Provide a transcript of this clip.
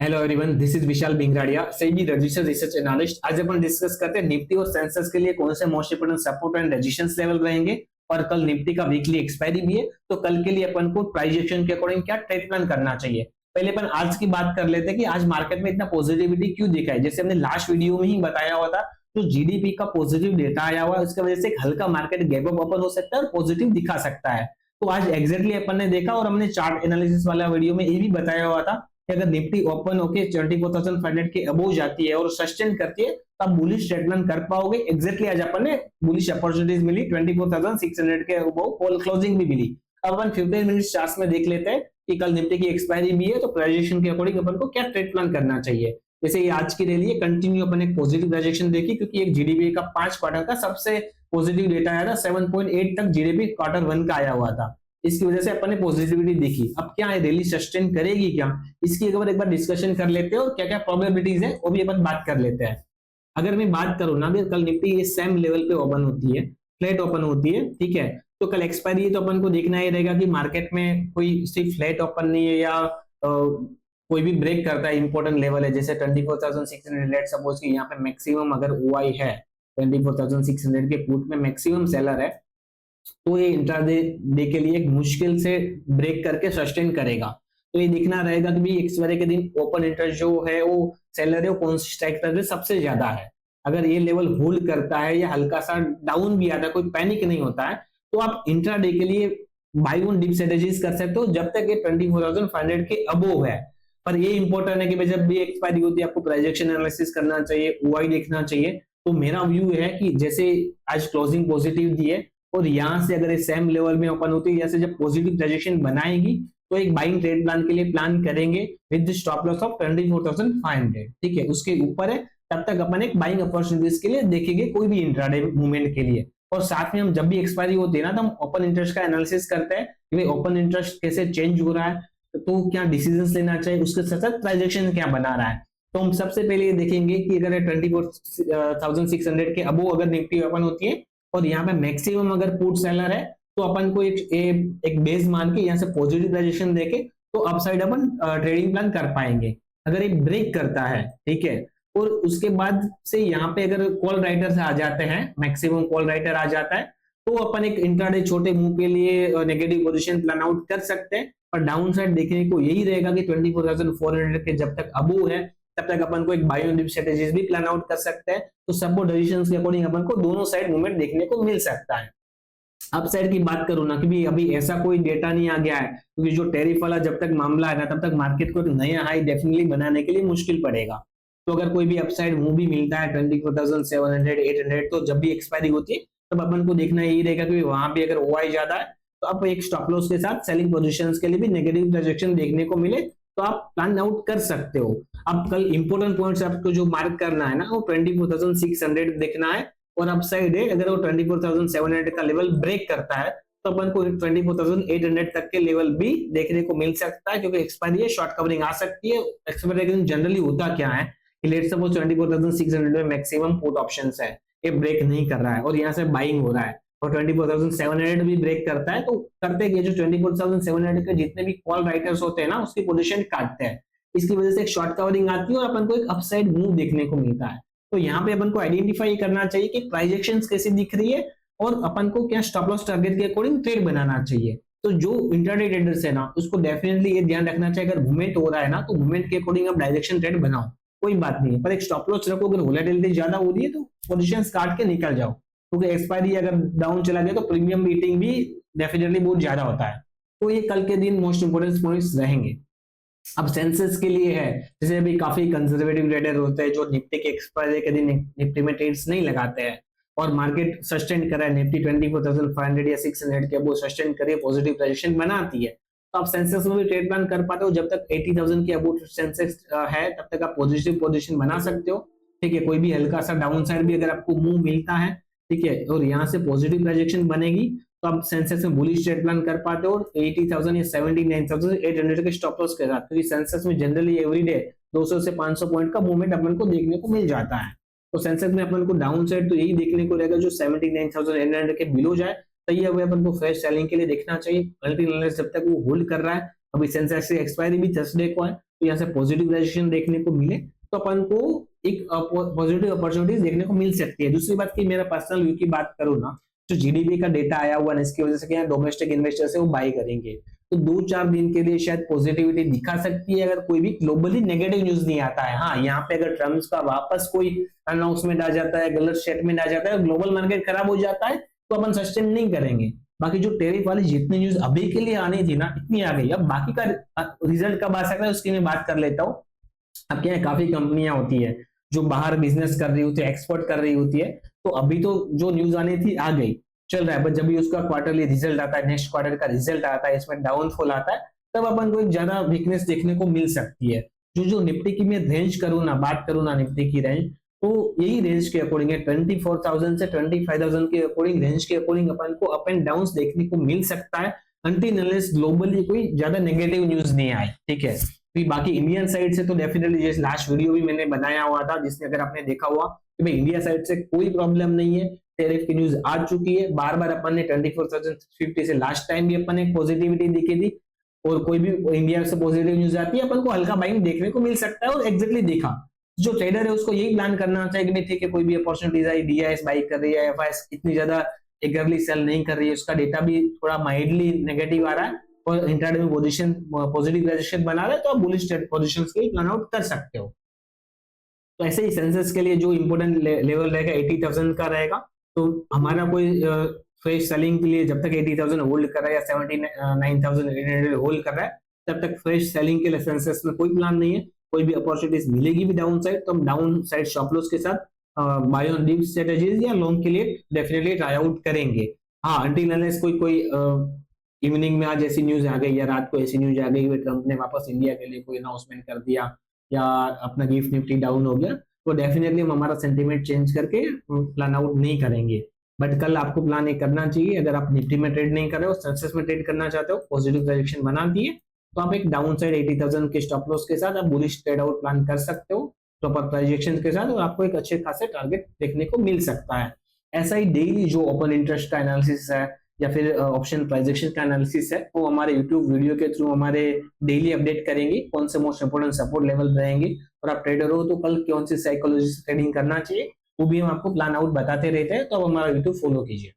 Hello everyone, this is Vishal Bingradia, SEBI registered research analyst. आज अपन discuss करते हैं निफ्टी और सेंसेक्स के लिए कौन से most important support and resistance level रहेंगे। और कल निफ्टी का वीकली एक्सपायरी भी है, तो कल के लिए अपन को प्राइस एक्शन के अकॉर्डिंग क्या ट्रेड प्लान करना चाहिए। पहले अपन आज की बात कर लेते हैं कि आज मार्केट में इतना पॉजिटिविटी क्यों दिखा है। जैसे हमने लास्ट वीडियो में ही बताया हुआ था, तो जीडीपी का पॉजिटिव डेटा आया हुआ है, उसकी वजह से एक हल्का मार्केट गैप अप ओपन हो सकता है और पॉजिटिव दिखा सकता है। तो आज एग्जैक्टली अपन ने देखा और हमने चार्ट एनालिसिस वाला वीडियो में ये भी बताया हुआ था कि अगर निफ्टी ओपन होके 24,500 के अबोव जाती है और सस्टेन करती है तो आप बुलिश ट्रेड प्लान कर पाओगे। एग्जैक्टली आज अपन ने बुलिश अपॉर्चुनिटीज मिली, 24,600 के अबोव कॉल क्लोजिंग भी मिली। अब अपन 15 मिनट चार्ट में देख लेते हैं कि कल निफ्टी की एक्सपायरी भी है, तो प्राइजेशन के अकॉर्डिंग अपन को क्या ट्रेड प्लान करना चाहिए। जैसे ये आज की रैली है, कंटिन्यू अपन एक पॉजिटिव प्राइजेशन देखी, क्योंकि एक जीडीपी का 5 क्वार्टर का सबसे पॉजिटिव डेटा आया था, 7.8 तक जीडीपी क्वार्टर 1 का आया हुआ था। इसकी वजह से अपन ने पॉजिटिविटी देखी। अब क्या है, रैली सस्टेन करेगी क्या, इसकी एक बार डिस्कशन कर लेते हैं और क्या क्या प्रोबेबिलिटीज है वो भी अपन बात कर लेते हैं। अगर मैं बात करूं ना भी, कल निफ्टी ये सेम लेवल पे ओपन होती है, फ्लैट ओपन होती है, ठीक है। तो कल एक्सपायरी है, तो अपन को देखना ही रहेगा कि मार्केट में कोई सिर्फ फ्लैट ओपन नहीं है या कोई भी ब्रेक करता है इंपॉर्टेंट लेवल है। जैसे 24,600 लेट सपोज कि यहाँ पे मैक्सिमम अगर ओआई है 24,600 के पुट में मैक्सिमम सेलर है, तो ये इंट्राडे डे के लिए एक मुश्किल से ब्रेक करके सस्टेन करेगा। तो ये दिखना रहेगा कि भी एक्सपायरी के दिन ओपन इंटरेस्ट जो है वो सेलर है वो कौन सी स्ट्राइक प्राइस सबसे ज्यादा है। अगर ये लेवल होल्ड करता है या हल्का सा डाउन भी आता है, कोई पैनिक नहीं होता है, तो आप इंट्राडे के लिए बाई ऑन डिप स्ट्रेटेजीज कर सकते हो जब तक ये 24,500 के अबोव है। पर ये इंपॉर्टेंट है कि जब भी एक्सपायरी होती है आपको प्राइजेक्शन एनालिसिस करना चाहिए, ओआई देखना चाहिए। तो मेरा व्यू है कि जैसे आज क्लोजिंग पॉजिटिव दी है और यहाँ से अगर सेम लेवल में ओपन होती है, जैसे जब पॉजिटिव प्राइजेक्शन बनाएगी तो एक बाइंग ट्रेड प्लान के लिए प्लान करेंगे विद स्टॉप लॉस ऑफ 24,500, ठीक है। उसके ऊपर है, तब तक अपन एक बाइंग अपॉर्चुनिटीज के लिए देखेंगे कोई भी इंट्राडे मूवमेंट के लिए। और साथ में हम जब भी एक्सपायरी होती है ना, तो हम ओपन इंटरेस्ट का एनालिसिस करते हैं कि भाई ओपन इंटरेस्ट कैसे चेंज हो रहा है, तो क्या डिसीजंस लेना चाहिए, उसके साथ साथ प्राइजेक्शन क्या बना रहा है। तो हम सबसे पहले ये देखेंगे कि अगर 24,600 के अबोव अगर निफ्टी ओपन होती है और यहाँ पे मैक्सिमम अगर पुट सेलर है, तो अपन को एक बेस मान के यहाँ से पॉजिटिव प्राइजेक्शन देके तो अपसाइड अपन ट्रेडिंग प्लान कर पाएंगे। अगर एक ब्रेक करता है, ठीक है, और उसके बाद से यहाँ पे अगर कॉल राइटर्स आ जाते हैं, मैक्सिमम कॉल राइटर आ जाता है, तो अपन एक इंट्राडे छोटे मूव के लिए नेगेटिव पोजीशन प्लान आउट कर सकते हैं। और डाउन साइड देखने को यही रहेगा कि 24,400 के जब तक अबोव है तब तक अपन को एक बाय ऑन डिप स्ट्रेटेजीज भी प्लान आउट कर सकते हैं। तो सपोर्ट रेजिस्टेंस के अकॉर्डिंग अपन को दोनों साइड मूवमेंट देखने को मिल सकता है। अप साइड की बात करूं ना, कि अभी ऐसा कोई डेटा नहीं आ गया है, क्योंकि जो टैरिफ वाला जब तक मामला है ना, तब तक मार्केट को एक नया हाई डेफिनेटली बनाने के लिए मुश्किल पड़ेगा। तो अगर कोई भी अपसाइड मूव भी मिलता है 24,700 800, तो जब भी एक्सपायरी होती है तब अपन को देखना यही रहेगा कि वहां भी अगर ओआई ज्यादा है तो आप एक स्टॉप लॉस के साथ सेलिंग पोजीशंस के लिए भी नेगेटिव प्रोजेक्शन देखने को मिले तो आप प्लान आउट कर सकते हो। अब कल इंपोर्टेंट पॉइंट्स आपको जो मार्क करना है ना, वो 24,600 देखना है। और अपसाइड है अगर वो 24,700 का लेवल ब्रेक करता है तो अपन को 24,800 तक के लेवल भी देखने को मिल सकता है, क्योंकि एक्सपायरी है, शॉर्ट कवरिंग आ सकती है। एक्सपायरी के दिन जनरली होता क्या है कि लेट्स सपोज 24,600 में मैक्सिमम पुट ऑप्शंस है, ये ब्रेक नहीं कर रहा है और यहाँ से बाइंग हो रहा है और 24,700 भी ब्रेक करता है, तो करते हैं जो 24,700 के जितने भी कॉल राइटर्स होते हैं ना, उसकी पोजीशन काटते हैं। इसकी वजह से एक शॉर्ट कवरिंग आती है और अपन को एक अपसाइड मूव देखने को मिलता है। तो यहाँ पे अपन को आइडेंटिफाई करना चाहिए कि प्राइस एक्शंस कैसे दिख रही है और अपन को क्या स्टॉप लॉस टारगेट के अकॉर्डिंग ट्रेड बनाना चाहिए। तो जो इंट्राडे ट्रेडर्स है ना, उसको डेफिनेटली ये ध्यान रखना चाहिए, अगर मूवमेंट हो रहा है ना, तो मूवमेंट के अकॉर्डिंग आप डायरेक्शन ट्रेड बनाओ, कोई बात नहीं है, पर एक स्टॉप लॉस रखो। अगर वोलेटिलिटी ज्यादा हो रही है तो पोजीशंस काट के निकल जाओ, क्योंकि एक्सपायरी अगर डाउन चला गया तो प्रीमियम मीटिंग भी डेफिनेटली बहुत ज्यादा होता है। तो ये कल के दिन मोस्ट इंपोर्टेंट पॉइंट्स रहेंगे। अब सेंसेस के लिए है, जैसे अभी काफी कंजर्वेटिव ट्रेडर होते हैं जो निफ्टी के एक्सपायरी के दिन निफ्टी में ट्रेड्स नहीं लगाते हैं और मार्केट सस्टेन कर रहा है, निफ्टी 24,500 या 600 के अबोव सस्टेन करे पॉजिटिव पोजीशन बनाती है, तो आप सेंसेस में भी ट्रेड प्लान कर पाते हो। जब तक 80,000 के अबोव सेंसेस है तब तक आप पॉजिटिव पोजीशन बना सकते हो, ठीक है। कोई भी हल्का सा डाउन साइड भी अगर आपको मूव मिलता है, ठीक है, और यहाँ से पॉजिटिव प्रोजेक्शन बनेगी तो आप सेंसेस में बुलिश ट्रेड प्लान कर पाते हो 80,000 या 79,800 के स्टॉप लॉस के साथ, क्योंकि सेंसेस में जनरली एवरीडे 200 से 500 पॉइंट का मूवमेंट अपन को देखने को मिल जाता है। तो सेंसेस में अपन को डाउन साइड तो यही देखने को रहेगा, जो 79,800 के बिलो जाए तो ये अपन को फ्रेश सेलिंग के लिए देखना चाहिए। मल्टी एनालिस्ट जब तक वो होल्ड कर रहा है, अभी सेंसेक्स की एक्सपायरी भी थर्सडे को है, तो यहाँ से पॉजिटिव रेजिस्ट्रेशन देखने को मिले तो अपन को एक पॉजिटिव अपॉर्चुनिटीज देखने को मिल सकती है। दूसरी बात की मेरा पर्सनल व्यू की बात करूँ ना, जो जीडीपी का डेटा आया हुआ है इसकी वजह से क्या डोमेस्टिक इन्वेस्टर्स है वो बाय करेंगे, तो 2-4 दिन के लिए शायद पॉजिटिविटी दिखा सकती है अगर कोई भी ग्लोबली नेगेटिव न्यूज नहीं आता है। हाँ, यहाँ पे अगर ट्रम्प का वापस कोई अनाउंसमेंट आ जाता है, गलत स्टेटमेंट आ जाता है, ग्लोबल मार्केट खराब हो जाता है तो अपन सस्टेन नहीं करेंगे। बाकी जो टेरिफ वाली जितनी न्यूज अभी के लिए आनी थी ना इतनी आ गई। अब बाकी का रिजल्ट कब आ सकता है उसकी मैं बात कर लेता हूँ। अब क्या है, काफी कंपनियां होती है जो बाहर बिजनेस कर रही होती है, एक्सपोर्ट कर रही होती है, तो अभी तो जो न्यूज आनी थी आ गई, चल रहा है, बट जब भी उसका क्वार्टरली रिजल्ट आता है, नेक्स्ट क्वार्टर का रिजल्ट आता है, इसमें डाउनफॉल आता है, तब अपन को एक ज्यादा वीकनेस देखने को मिल सकती है। जो निफ्टी की मैं रेंज करूँ ना, बात करूँ ना निफ्टी की रेंज, तो यही रेंज के अकॉर्डिंग है 24,000 से 25,000 के अकॉर्डिंग, रेंज के अकॉर्डिंग अपन को अप एंड डाउन देखने को मिल सकता है अनटिल अनलेस ग्लोबली कोई ज्यादा नेगेटिव न्यूज नहीं आए। ठीक है, फिर बाकी इंडियन साइड से तो डेफिनेटली जैसे लास्ट वीडियो भी मैंने बनाया हुआ था जिसने अगर आपने देखा हुआ कि भाई इंडिया साइड से कोई प्रॉब्लम नहीं है, टैरिफ की न्यूज आ चुकी है, बार बार अपन ने 24,050 से लास्ट टाइम भी अपन एक पॉजिटिविटी दिखी थी, और कोई भी इंडिया से पॉजिटिव न्यूज आती है अपन को हल्का बाइंग देखने को मिल सकता है, और एग्जैक्टली देखा। जो ट्रेडर है उसको यही प्लान करना चाहिए कि ठीक है कोई भी अपॉर्चुनिटीज आई, डीआईएस बाई कर रही है, एफआईएस इतनी ज्यादा एग्रेसिवली सेल नहीं कर रही है, उसका डेटा भी थोड़ा माइल्डली नेगेटिव आ रहा है और इंट्राडे में पोजीशन पॉजिटिव रेजिस्टेंस बना रहा है, तो आप बुलिश पोजीशंस के प्लान आउट कर सकते हो। तो ऐसे ही सेंसेक्स के लिए जो इंपोर्टेंट लेवल रहेगा 80,000 का रहेगा, तो हमारा कोई फ्रेश सेलिंग के लिए जब तक 80,000 होल्ड कर रहा है या 79,800 होल्ड कर रहा है तब तक फ्रेश सेलिंग के लिए सेंसेक्स में कोई प्लान नहीं है। कोई भी अपॉर्चुनिटीज मिलेगी भी डाउन साइड तो हम डाउन साइड स्टॉप लॉस के साथ बाय ऑन डिप स्ट्रेटजीज या लॉन्ग के लिए डेफिनेटली ट्राई आउट करेंगे। हाँ, अनटिल अनलेस कोई इवनिंग में आज ऐसी न्यूज आ गई या रात को ऐसी न्यूज आ गई ट्रम्प ने वापस इंडिया के लिए कोई अनाउंसमेंट कर दिया या अपना गिफ्ट निफ्टी डाउन हो गया, तो डेफिनेटली हम हमारा सेंटीमेंट चेंज करके प्लान आउट नहीं करेंगे। बट कल आपको प्लान एक करना चाहिए, अगर आप निफ्टी में ट्रेड नहीं कर रहे हो, सेंसेक्स में ट्रेड करना चाहते हो, पॉजिटिव डायरेक्शन बना दिए तो आप एक डाउन साइड 80,000 के स्टॉप लॉस के साथ आप बुलिश ट्रेड आउट प्लान कर सकते हो प्रॉपर प्रोजेक्शन के साथ, और आपको एक अच्छे खासे टारगेट देखने को मिल सकता है। ऐसा ही डेली जो ओपन इंटरेस्ट का एनालिसिस है या फिर ऑप्शन प्राइजेक्शन का एनालिसिस है वो हमारे यूट्यूब वीडियो के थ्रू हमारे डेली अपडेट करेंगे, कौन से मोस्ट इंपोर्टेंट सपोर्ट लेवल रहेंगे, और आप ट्रेडर हो तो कल कौन सी साइकोलॉजी से ट्रेडिंग करना चाहिए वो भी हम आपको प्लान आउट बताते रहते हैं, तो आप हमारा यूट्यूब फॉलो कीजिए।